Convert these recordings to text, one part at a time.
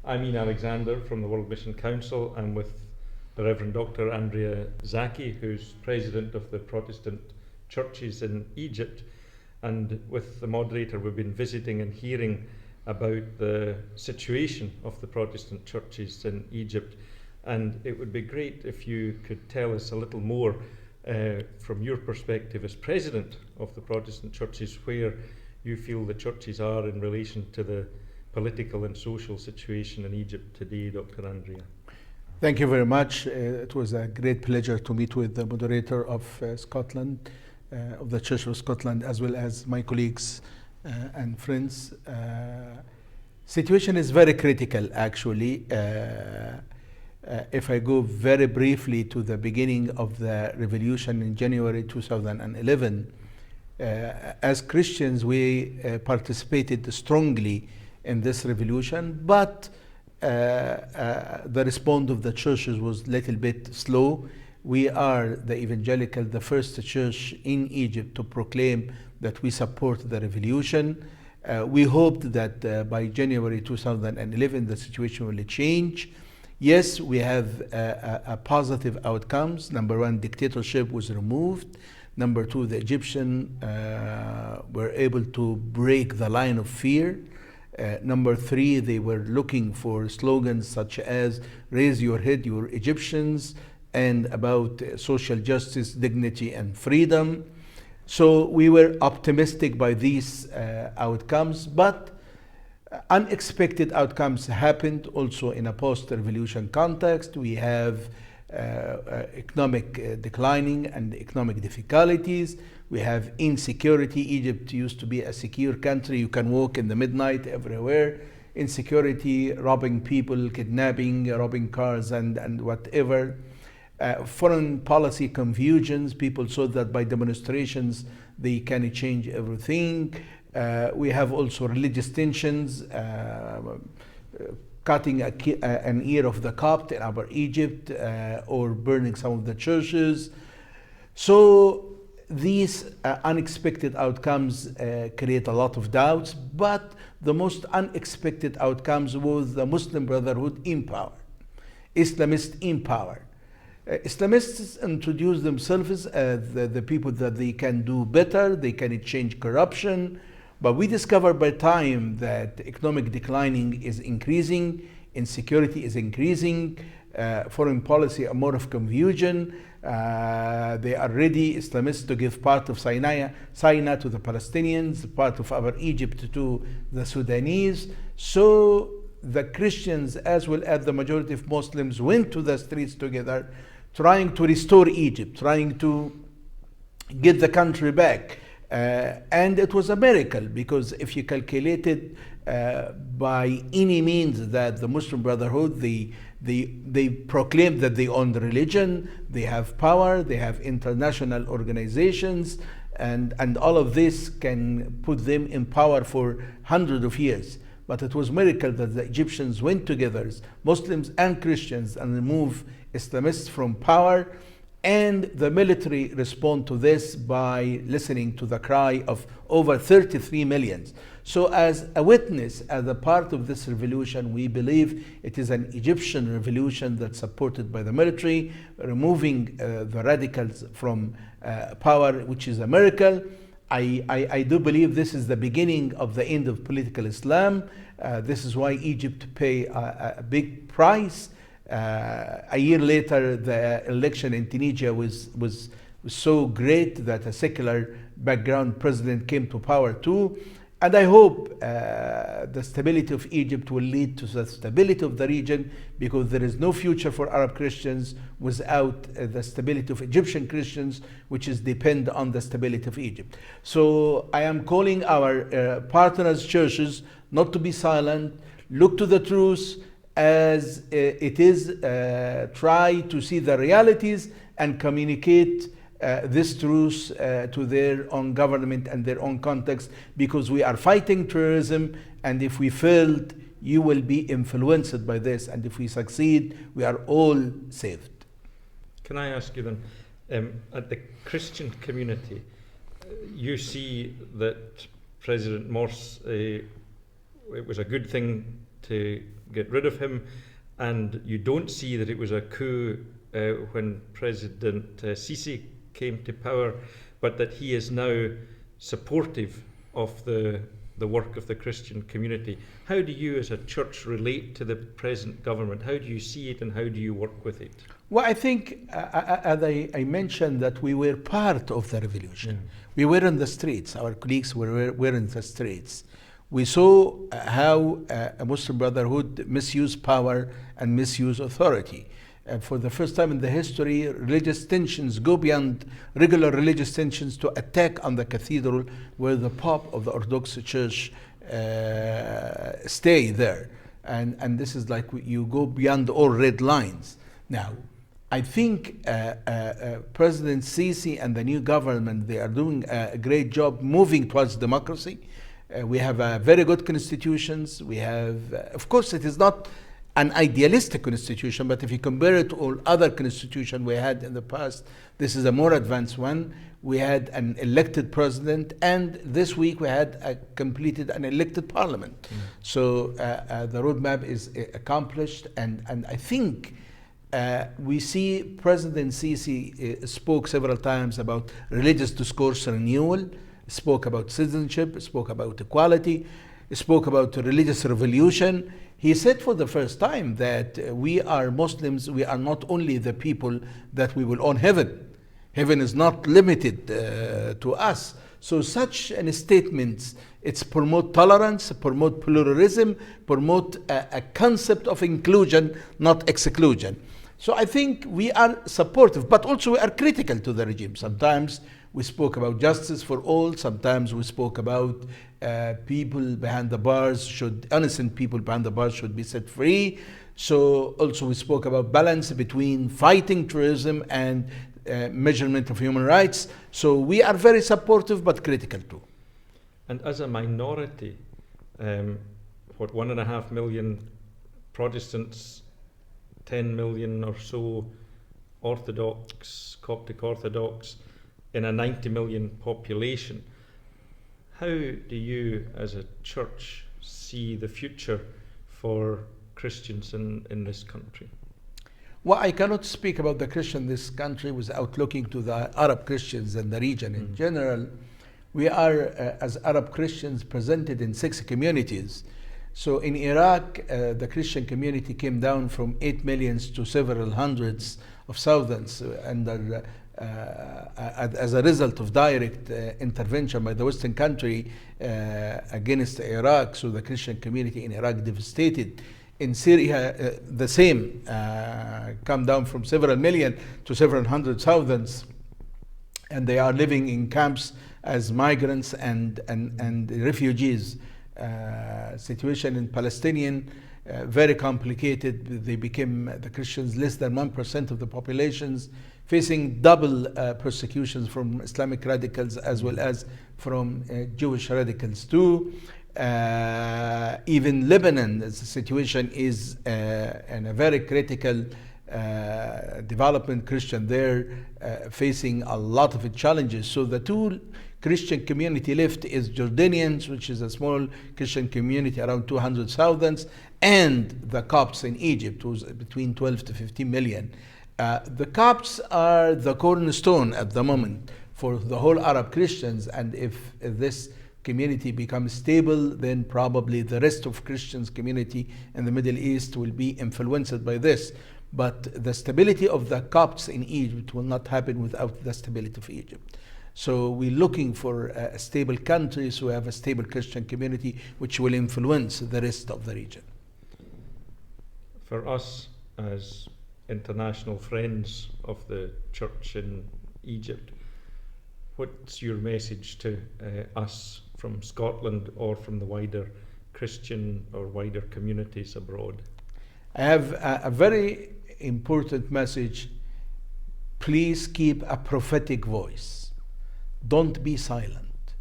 I'm Ian Alexander from the World Mission Council. I'm with the Rev Dr Andrea Zaki, who's president of the Protestant Churches in Egypt. And with the moderator, we've been visiting and hearing about the situation of the Protestant churches in Egypt. And it would be great if you could tell us a little more from your perspective as president of the Protestant churches, where you feel the churches are in relation to the political and social situation in Egypt today, Dr. Andrea. Thank you very much. It was a great pleasure to meet with the moderator of Scotland, of the Church of Scotland, as well as my colleagues and friends. Situation is very critical, actually. If I go very briefly to the beginning of the revolution in January 2011, as Christians, we participated strongly in this revolution, but the response of the churches was a little bit slow. We are the evangelical, the first church in Egypt to proclaim that we support the revolution. We hoped that by January 2011 the situation will change. Yes, we have a positive outcomes. Number one, dictatorship was removed. Number two, the Egyptians were able to break the line of fear. Number three, they were looking for slogans such as "Raise your head, you Egyptians," and about social justice, dignity, and freedom. So we were optimistic by these outcomes, but unexpected outcomes happened also in a post-revolution context. We have economic declining and economic difficulties. We have insecurity. Egypt used to be a secure country. You can walk in the midnight everywhere. Insecurity, robbing people, kidnapping, robbing cars, and whatever. Foreign policy confusions. People saw that by demonstrations they can change everything. We have also religious tensions, cutting an ear of the Coptic in Upper Egypt, or burning some of the churches. So these unexpected outcomes create a lot of doubts, but the most unexpected outcomes was the Muslim Brotherhood in power, Islamists in power. Islamists introduce themselves as the people that they can do better, they can change corruption, but we discovered by time that economic declining is increasing, insecurity is increasing, foreign policy are more of confusion. They are ready, Islamists, to give part of Sinai to the Palestinians, part of Upper Egypt to the Sudanese. So the Christians, as well as the majority of Muslims, went to the streets together, trying to restore Egypt, trying to get the country back. And it was a miracle, because if you calculated by any means that the Muslim Brotherhood, they proclaimed that they own the religion, they have power, they have international organizations, and all of this can put them in power for hundreds of years. But it was a miracle that the Egyptians went together, Muslims and Christians, and removed Islamists from power. And the military respond to this by listening to the cry of over 33 million. So as a witness, as a part of this revolution, we believe it is an Egyptian revolution that's supported by the military, removing the radicals from power, which is a miracle. I do believe this is the beginning of the end of political Islam. This is why Egypt pay a big price. A year later, the election in Tunisia was so great that a secular background president came to power too. And I hope the stability of Egypt will lead to the stability of the region, because there is no future for Arab Christians without the stability of Egyptian Christians, which is depend on the stability of Egypt. So I am calling our partners churches not to be silent, look to the truth as it is, try to see the realities and communicate this truth to their own government and their own context, because we are fighting terrorism, and if we failed, you will be influenced by this, and if we succeed, we are all saved. Can I ask you then, at the Christian community, you see that President Morsi, it was a good thing to get rid of him, and you don't see that it was a coup when President Sisi came to power, but that he is now supportive of the work of the Christian community. How do you as a church relate to the present government? How do you see it and how do you work with it? Well, I think, as I mentioned, that we were part of the revolution. We were in the streets. Our colleagues were in the streets. We saw how a Muslim Brotherhood misused power and misused authority. For the first time in the history, religious tensions go beyond regular religious tensions to attack on the cathedral where the Pope of the Orthodox Church stay there. And this is like you go beyond all red lines. Now, I think President Sisi and the new government, they are doing a great job moving towards democracy. We have very good constitutions. We have, of course, it is not an idealistic constitution, but if you compare it to all other constitutions we had in the past, this is a more advanced one. We had an elected president, and this week we had completed an elected parliament. So the roadmap is accomplished, and I think we see President Sisi spoke several times about religious discourse renewal, spoke about citizenship, spoke about equality, spoke about religious revolution. He said for the first time that we are Muslims, we are not only the people that we will own heaven. Heaven is not limited to us. So such an statement, it's promote tolerance, promote pluralism, promote a concept of inclusion, not exclusion. So I think we are supportive, but also we are critical to the regime. Sometimes we spoke about justice for all. Sometimes we spoke about people behind the bars innocent people behind the bars should be set free. So also we spoke about balance between fighting terrorism and measurement of human rights. So we are very supportive but critical too. And as a minority, 1.5 million Protestants, 10 million or so Orthodox, Coptic Orthodox, in a 90 million population. How do you as a church see the future for Christians in this country? Well, I cannot speak about the Christian in this country without looking to the Arab Christians and the region in general. We are, as Arab Christians, presented in 6 communities. So in Iraq, the Christian community came down from 8 million to several hundreds of thousands as a result of direct intervention by the Western country against Iraq. So the Christian community in Iraq devastated. In Syria, the same, come down from several million to several hundred thousands, and they are living in camps as migrants and refugees. Situation in Palestinian, very complicated. They became, the Christians, less than 1% of the populations, facing double persecutions from Islamic radicals as well as from Jewish radicals too. Even Lebanon, the situation is in a very critical development. Christian there facing a lot of challenges. So the two Christian community left is Jordanians, which is a small Christian community around 200,000, and the Copts in Egypt, who's between 12 to 15 million. The Copts are the cornerstone at the moment for the whole Arab Christians, and if this community becomes stable, then probably the rest of Christians community in the Middle East will be influenced by this. But the stability of the Copts in Egypt will not happen without the stability of Egypt. So we're looking for a stable country, so we have a stable Christian community which will influence the rest of the region. For us as international friends of the church in Egypt, what's your message to us from Scotland or from the wider Christian or wider communities abroad? I have a very important message. Please keep a prophetic voice. Don't be silent.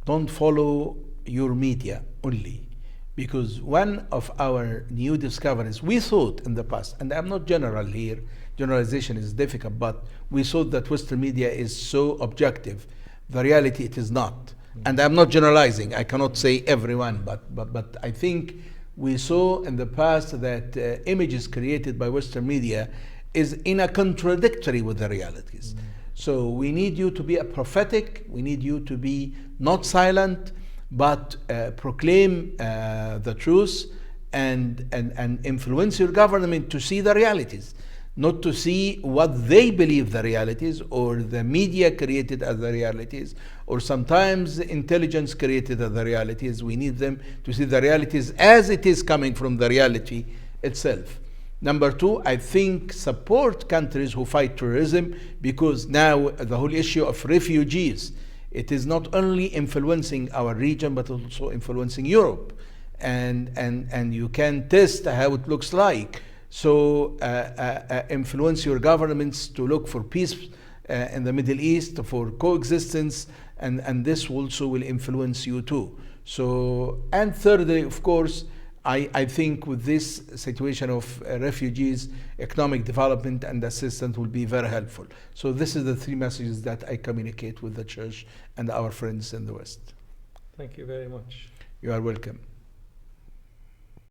Don't follow your media only. Because one of our new discoveries, we thought in the past, and I'm not general here, generalization is difficult, but we thought that Western media is so objective. The reality, it is not. And I'm not generalizing. I cannot say everyone, but I think We saw in the past that images created by Western media is in a contradictory with the realities. So we need you to be a prophetic. We need you to be not silent, but proclaim the truth and influence your government to see the realities, not to see what they believe the realities or the media created as the realities, or sometimes intelligence created as the realities. We need them to see the realities as it is coming from the reality itself. Number two, I think support countries who fight terrorism, because now the whole issue of refugees, it is not only influencing our region but also influencing Europe, and you can test how it looks like. So influence your governments to look for peace in the Middle East, for coexistence, and this also will influence you too. So, and thirdly, of course, I think with this situation of refugees, economic development and assistance will be very helpful. So this is the three messages that I communicate with the church and our friends in the West. Thank you very much. You are welcome.